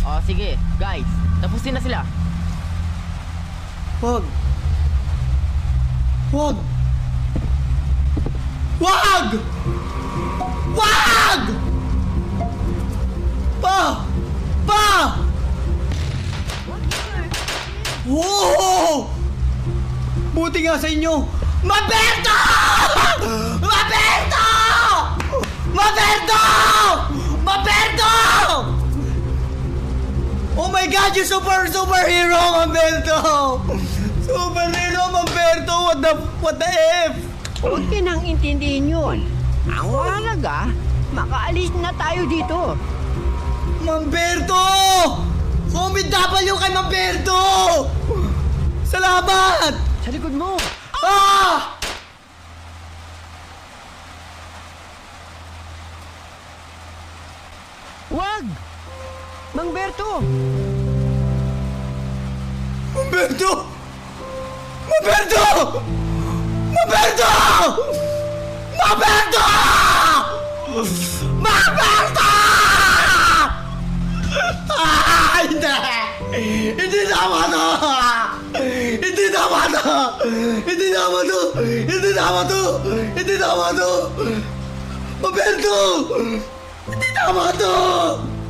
Oh, sige, guys. Tapusin na sila. Wag! Wag! Wag! Wag! Pa! Pa! Wow! Buti nga sa inyo! Maberto! Maberto! Maberto! Maberto! Oh my God, you superhero, Maberto! Superhero, Maberto! What the F? Huwag ka nang intindihin yun. Ang mahalaga, makaalis na tayo dito. Mamberto! Comment W kay Mamberto! Salamat! Sa likod mo. Ah! Huwag! Mang Berto! Mamberto! Mamberto! Mamberto! Mamberto! Mamberto! Ah, hindi! Hindi tama to! Hindi tama to! Hindi tama to! Hindi tama to! Hindi tama to! Mamberto! Hindi tama to!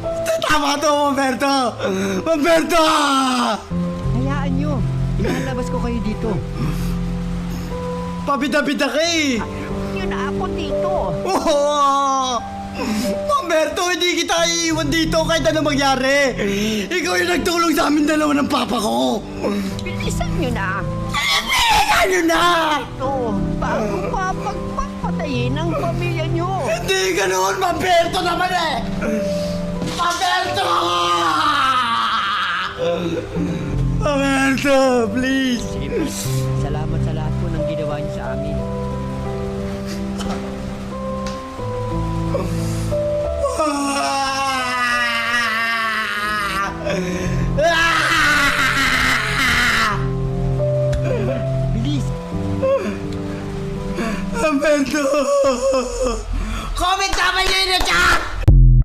Hindi tama to, Mamberto! Mamberto! Hayaan nyo. Ilalabas ko kayo dito. Pabida-bida ka eh! Yun na ako dito. Oh! Mamberto, hindi kita iiwan dito kahit ano mangyari! Ikaw yung nagtulong sa amin dalawa ng papa ko! Bilisan nyo na. Ano na? Ito, bago pa pagpapatayin ang pamilya nyo. Hindi ganoon, Mamberto naman eh! Mamberto! Mamberto, please! Sige, salamat sa lahat po ng ginawa niyo sa amin. Bilis! Mamberto! Comment naman yun na siya!